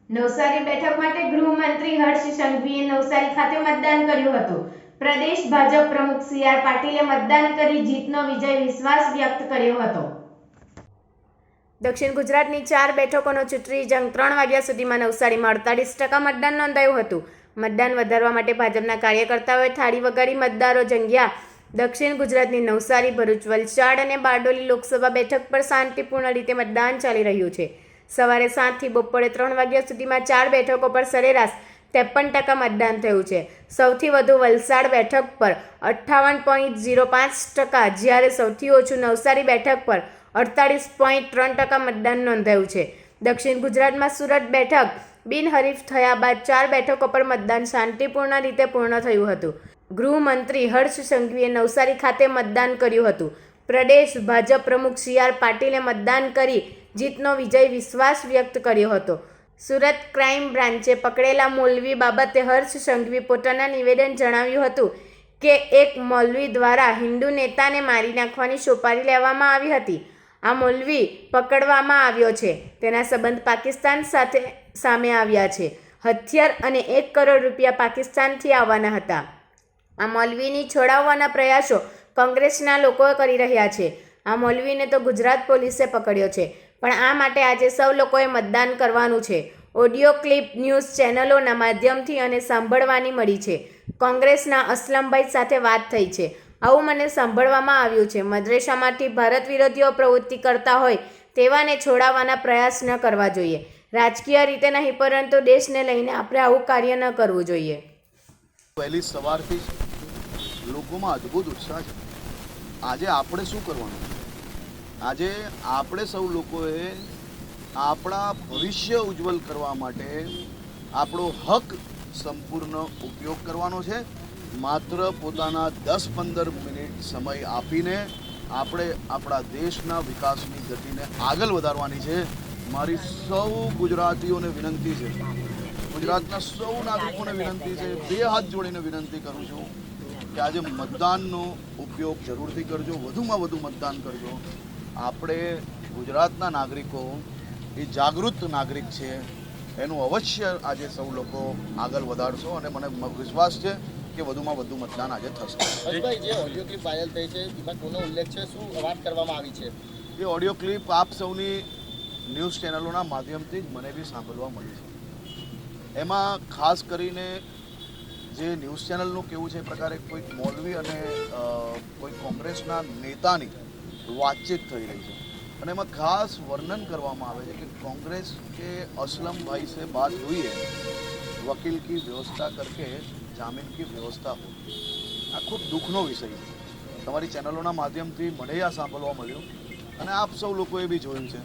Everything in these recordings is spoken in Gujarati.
નવસારી બેઠક માટે ગૃહમંત્રી હર્ષ સંઘવીએ નવસારી ખાતે મતદાન કર્યું હતું। પ્રદેશ ભાજપ પ્રમુખ સી.આર. પાટીલે મતદાન કરી જીતનો વિજય વિશ્વાસ વ્યક્ત કર્યો હતો। દક્ષિણ ગુજરાતની 4 બેઠકોનો ચૂંટણી જંગ 3 વાગ્યા સુધીમાં નવસારીમાં 48% મતદાન નોંધાયું હતું। મતદાન વધારવા માટે ભાજપના કાર્યકર્તાઓએ થાળી વગાડી મતદારો જંગ્યા। દક્ષિણ ગુજરાતની નવસારી, ભરૂચ, વલસાડ અને બારડોલી લોકસભા બેઠક પર શાંતિપૂર્ણ રીતે મતદાન ચાલી રહ્યું છે। સવારે 7 થી બપોરે 3 વાગ્યા સુધીમાં 4 બેઠકો પર સરેરાશ 53% મતદાન થયું છે। સૌથી વધુ વલસાડ બેઠક પર 58.05%, જ્યારે સૌથી ઓછું નવસારી બેઠક પર 48.3% મતદાન નોંધાયું છે। દક્ષિણ ગુજરાતમાં સુરત બેઠક બિનહરીફ થયા બાદ 4 બેઠકો પર મતદાન શાંતિપૂર્ણ રીતે પૂર્ણ થયું હતું। ગૃહમંત્રી હર્ષ સંઘવીએ નવસારી ખાતે મતદાન કર્યું હતું। પ્રદેશ ભાજપ પ્રમુખ સી.આર. પાટીલે મતદાન કરી જીતનો વિજય વિશ્વાસ વ્યક્ત કર્યો હતો। સુરત ક્રાઇમ બ્રાન્ચે પકડેલા મૌલવી બાબતે હર્ષ સંઘવી પોતાના નિવેદન જણાવ્યું હતું કે એક મૌલવી દ્વારા હિન્દુ નેતાને મારી નાખવાની સોપારી લેવામાં આવી હતી। આ મૌલવી પકડવામાં આવ્યો છે, તેના સંબંધ પાકિસ્તાન સાથે સામે આવ્યા છે। હથિયાર અને 1 કરોડ રૂપિયા પાકિસ્તાનથી આવવાના હતા। આ મૌલવીની છોડાવવાના પ્રયાસો કોંગ્રેસના લોકો કરી રહ્યા છે। આ મૌલવીને તો ગુજરાત પોલીસે પકડ્યો છે, પણ આ માટે આજે સૌ લોકોએ મતદાન કરવાનું છે। ઓડિયો ક્લિપ ન્યૂઝ ચેનલોના માધ્યમથી અને સાંભળવાની મળી છે। કોંગ્રેસના અસલમભાઈ સાથે વાત થઈ છે। આવું મને સાંભળવામાં આવ્યું છે। મદ્રેસામાંથી ભારત વિરોધીઓ પ્રવૃત્તિ કરતા હોય તેવાને છોડાવવાના પ્રયાસ ન કરવા જોઈએ। રાજકીય રીતે નહીં, પરંતુ દેશને લઈને આપણે આવું કાર્ય ન કરવું જોઈએ। પહેલી સવારથી લોકોમાં અદ્ભુત ઉત્સાહ છે। આજે આપણે શું કરવાનું? આજે આપણે સૌ લોકોએ આપણા ભવિષ્ય ઉજ્જવલ કરવા માટે આપણો હક સંપૂર્ણ ઉપયોગ કરવાનો છે। માત્ર પોતાના 10-15 મિનિટ સમય આપીને આપણે આપણા દેશના વિકાસની ગતિને આગળ વધારવાની છે। મારી સૌ ગુજરાતીઓને વિનંતી છે, ગુજરાતના સૌ નાગરિકોને વિનંતી છે, 2 હાથ જોડીને વિનંતી કરું છું કે આજે મતદાનનો ઉપયોગ જરૂરથી કરજો, વધુમાં વધુ મતદાન કરજો। આપણે ગુજરાતના નાગરિકો એ જાગૃત નાગરિક છે, એનું અવશ્ય આજે સૌ લોકો આગળ વધારશો અને મને વિશ્વાસ છે કે વધુમાં વધુ મતદાન આજે થશે। જે ઓડિયો ક્લિપ વાયરલ થઈ છે એમાં કોનો ઉલ્લેખ છે, શું વાત કરવામાં આવી છે? એ ઓડિયો ક્લિપ આપ સૌની ન્યૂઝ ચેનલોના માધ્યમથી જ મને બી સાંભળવા મળી છે। એમાં ખાસ કરીને જે ન્યૂઝ ચેનલનું કેવું છે એ પ્રકારે કોઈક મૌલવી અને કોઈ કોંગ્રેસના નેતાની વાતચીત થઈ રહી છે અને એમાં ખાસ વર્ણન કરવામાં આવે છે કે कांग्रेस के असलम भाई से बात हुई है, वकील की व्यवस्था करके जामीन की व्यवस्था हो। आ खूब दुखनो विषय है। તમારી ચેનલોના માધ્યમથી મને આ સાંભળવા મળ્યું અને આપ સૌ લોકોએ બી જોયું છે।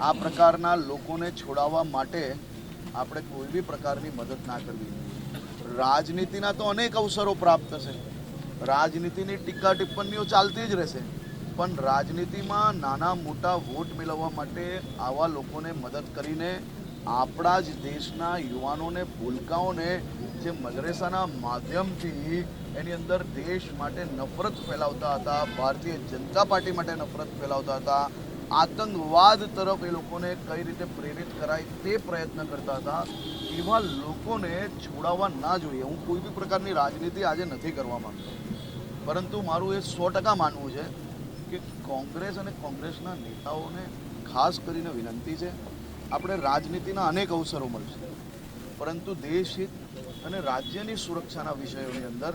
આ પ્રકારના લોકોને છોડાવવા માટે આપણે કોઈ બી પ્રકારની મદદ ના કરવી। રાજનીતિના તો અનેક અવસરો પ્રાપ્ત થશે, રાજનીતિની ટીકા ટિપ્પણીઓ ચાલતી જ રહેશે, પણ રાજનીતિમાં નાના મોટા વોટ મેળવવા માટે આવા લોકોને મદદ કરીને આપણા જ દેશના યુવાનોને, ભૂલકાઓને જે મદ્રેસાના માધ્યમથી એની અંદર દેશ માટે નફરત ફેલાવતા હતા, ભારતીય જનતા પાર્ટી માટે નફરત ફેલાવતા હતા, આતંકવાદ તરફ એ લોકોને કઈ રીતે પ્રેરિત કરાય તે પ્રયત્ન કરતા હતા, એવા લોકોને છોડાવવા ના જોઈએ। હું કોઈ બી પ્રકારની રાજનીતિ આજે નથી કરવા માંગતો, પરંતુ મારું એ 100% માનવું છે કે કોંગ્રેસ અને કોંગ્રેસના નેતાઓને ખાસ કરીને વિનંતી છે, આપણે રાજનીતિના અનેક અવસરો મળશે, પરંતુ દેશ હિત અને રાજ્યની સુરક્ષાના વિષયોની અંદર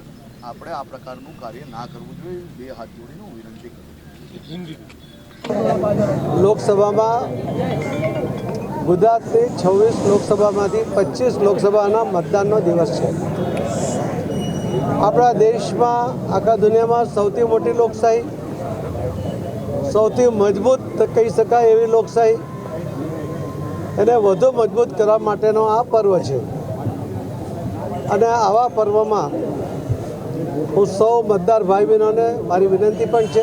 આપણે આ પ્રકારનું કાર્ય ના કરવું જોઈએ। 2 હાથ જોડીને હું વિનંતી કરું છું। લોકસભામાં ગુજરાતની 26 લોકસભામાંથી 25 લોકસભાના મતદાનનો દિવસ છે। આપણા દેશમાં, આખા દુનિયામાં સૌથી મોટી લોકશાહી, સૌથી મજબૂત કહી શકાય એવી લોકશાહી, એને વધુ મજબૂત કરવા માટેનો આ પર્વ છે અને આવા પર્વમાં હું સૌ મતદાર ભાઈ બહેનોને મારી વિનંતી પણ છે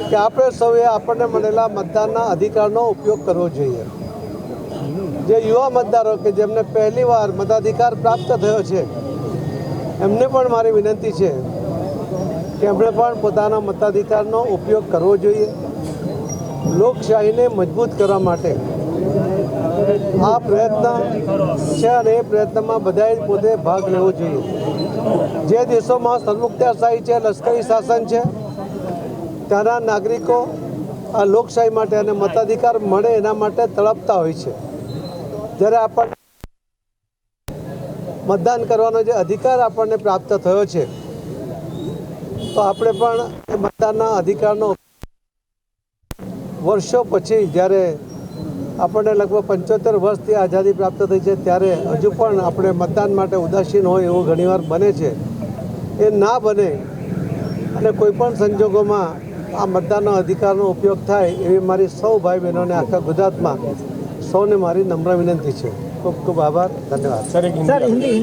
કે આપણે સૌએ આપણને મળેલા મતદાનના અધિકારનો ઉપયોગ કરવો જોઈએ। જે યુવા મતદારો કે જેમને પહેલીવાર મતાધિકાર પ્રાપ્ત થયો છે, એમને પણ મારી વિનંતી છે કે એમણે પણ પોતાના મતાધિકારનો ઉપયોગ કરવો જોઈએ। લોકશાહીને મજબૂત કરવા માટે આ પ્રયત્ન છે અને એ પ્રયત્નમાં બધાએ પોતે ભાગ લેવો જોઈએ. જે દેશોમાં સન્મુક્તાશાહી છે, લશ્કરી શાસન છે, ત્યાંના નાગરિકો આ લોકશાહી માટે અને મતાધિકાર મળે એના માટે તડપતા હોય છે. જ્યારે આપણને મતદાન કરવાનો જે અધિકાર આપણને પ્રાપ્ત થયો છે તો આપણે પણ એ મતદાનના અધિકારનો વર્ષો પછી જ્યારે આપણને લગભગ 75 વર્ષથી આઝાદી પ્રાપ્ત થઈ છે ત્યારે હજુ પણ આપણે મતદાન માટે ઉદાસીન હોય એવું ઘણીવાર બને છે. એ ના બને અને કોઈપણ સંજોગોમાં આ મતદાનનો અધિકારનો ઉપયોગ થાય એવી મારી સૌ ભાઈ બહેનોને આખા ગુજરાતમાં સૌને મારી નમ્ર વિનંતી છે. ખૂબ ખૂબ આભાર. ધન્યવાદ.